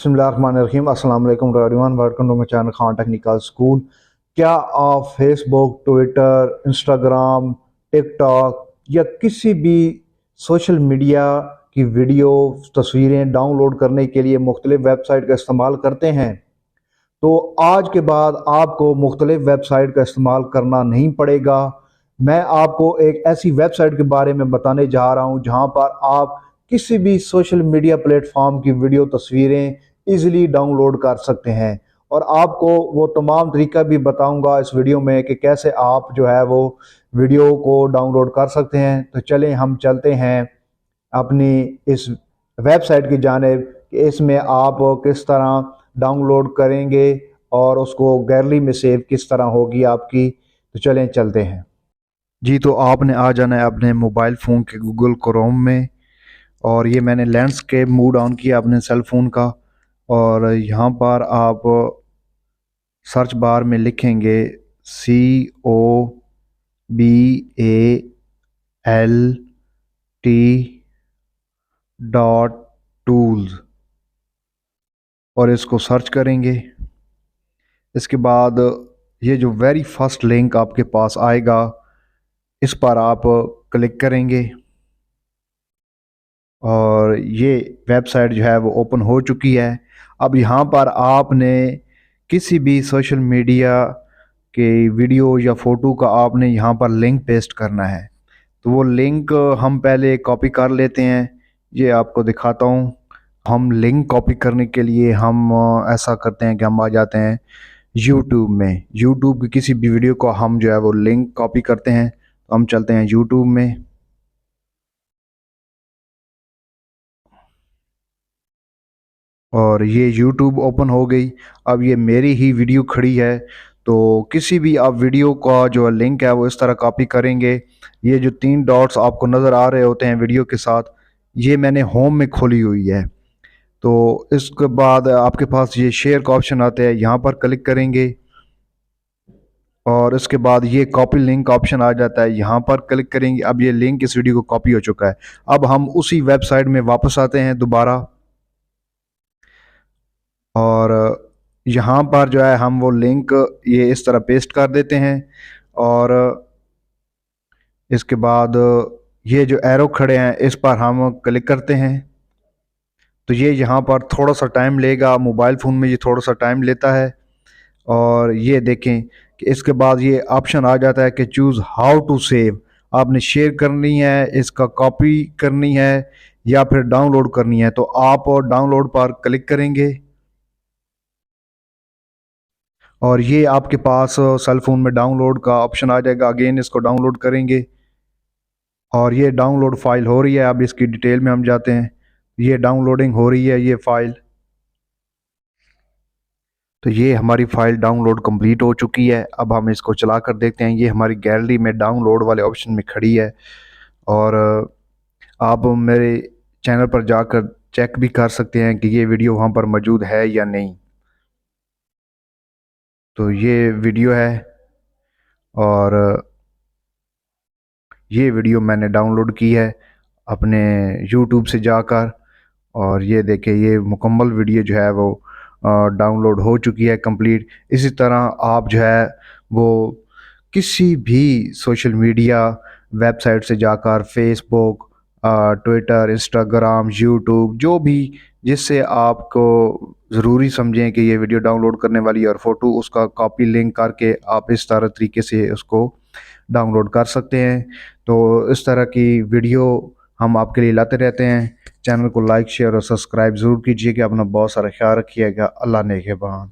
बिस्मिल्लाहिर्रहमानिर्रहीम अस्सलाम वालेकुम everyone, welcome to my channel Khan technical school. क्या आप फेसबुक, ट्विटर, इंस्टाग्राम, टिकटॉक या किसी भी सोशल मीडिया की वीडियो तस्वीरें डाउनलोड करने के लिए मुख्तलिफ वेबसाइट का इस्तेमाल करते हैं? तो आज के बाद आपको मुख्तलिफ वेबसाइट का इस्तेमाल करना नहीं पड़ेगा। मैं आपको एक ऐसी वेबसाइट के बारे में बताने जा रहा हूं जहां पर आप किसी भी सोशल मीडिया प्लेटफॉर्म की वीडियो तस्वीरें इजीली डाउनलोड कर सकते हैं, और आपको वो तमाम तरीका भी बताऊंगा इस वीडियो में कि कैसे आप जो है वो वीडियो को डाउनलोड कर सकते हैं। तो चलें हम चलते हैं अपनी इस वेबसाइट की जानिब कि इसमें आप किस तरह डाउनलोड करेंगे और उसको गैलरी में सेव किस तरह होगी आपकी। तो चलें चलते हैं जी। तो आपने आ जाना है अपने मोबाइल फ़ोन के गूगल क्रोम में, और ये मैंने लैंडस्केप मूड ऑन किया अपने सेल फ़ोन का, और यहाँ पर आप सर्च बार में लिखेंगे COBALT.tools और इसको सर्च करेंगे। इसके बाद ये जो वेरी फर्स्ट लिंक आपके पास आएगा इस पर आप क्लिक करेंगे, और ये वेबसाइट जो है वो ओपन हो चुकी है। अब यहाँ पर आपने किसी भी सोशल मीडिया के वीडियो या फ़ोटो का आपने यहाँ पर लिंक पेस्ट करना है। तो वो लिंक हम पहले कॉपी कर लेते हैं, ये आपको दिखाता हूँ। हम लिंक कॉपी करने के लिए हम ऐसा करते हैं कि हम आ जाते हैं यूट्यूब में। यूट्यूब की किसी भी वीडियो को हम जो है वो लिंक कॉपी करते हैं। तो हम चलते हैं यूट्यूब में, और ये यूट्यूब ओपन हो गई। अब ये मेरी ही वीडियो खड़ी है, तो किसी भी आप वीडियो का जो लिंक है वो इस तरह कॉपी करेंगे। ये जो 3 डॉट्स आपको नज़र आ रहे होते हैं वीडियो के साथ, ये मैंने होम में खोली हुई है। तो इसके बाद आपके पास ये शेयर का ऑप्शन आता है, यहाँ पर क्लिक करेंगे, और इसके बाद ये कॉपी लिंक ऑप्शन आ जाता है, यहाँ पर क्लिक करेंगे। अब ये लिंक इस वीडियो को कॉपी हो चुका है। अब हम उसी वेबसाइट में वापस आते हैं दोबारा, और यहाँ पर जो है हम वो लिंक ये इस तरह पेस्ट कर देते हैं, और इसके बाद ये जो एरो खड़े हैं इस पर हम क्लिक करते हैं। तो ये यहाँ पर थोड़ा सा टाइम लेगा, मोबाइल फ़ोन में ये थोड़ा सा टाइम लेता है। और ये देखें कि इसके बाद ये ऑप्शन आ जाता है कि चूज़ हाउ टू सेव। आपने शेयर करनी है, इसका कॉपी करनी है, या फिर डाउनलोड करनी है। तो आप डाउनलोड पर क्लिक करेंगे, और ये आपके पास सेल फ़ोन में डाउनलोड का ऑप्शन आ जाएगा। अगेन इसको डाउनलोड करेंगे, और ये डाउनलोड फ़ाइल हो रही है। अब इसकी डिटेल में हम जाते हैं, ये डाउनलोडिंग हो रही है ये फ़ाइल। तो ये हमारी फ़ाइल डाउनलोड कंप्लीट हो चुकी है। अब हम इसको चला कर देखते हैं, ये हमारी गैलरी में डाउनलोड वाले ऑप्शन में खड़ी है। और आप मेरे चैनल पर जाकर चेक भी कर सकते हैं कि ये वीडियो वहाँ पर मौजूद है या नहीं। तो ये वीडियो है, और ये वीडियो मैंने डाउनलोड की है अपने यूट्यूब से जाकर, और ये देखें ये मुकम्मल वीडियो जो है वो डाउनलोड हो चुकी है कंप्लीट। इसी तरह आप जो है वो किसी भी सोशल मीडिया वेबसाइट से जाकर फेसबुक, ट्विटर, इंस्टाग्राम, यूट्यूब, जो भी जिससे आपको ज़रूरी समझें कि ये वीडियो डाउनलोड करने वाली और फ़ोटो, उसका कॉपी लिंक करके आप इस तरह तरीके से उसको डाउनलोड कर सकते हैं। तो इस तरह की वीडियो हम आपके लिए लाते रहते हैं। चैनल को लाइक, शेयर और सब्सक्राइब ज़रूर कीजिएगा। अपना बहुत सारा ख्याल रखिएगा। अल्लाह नेगहबान।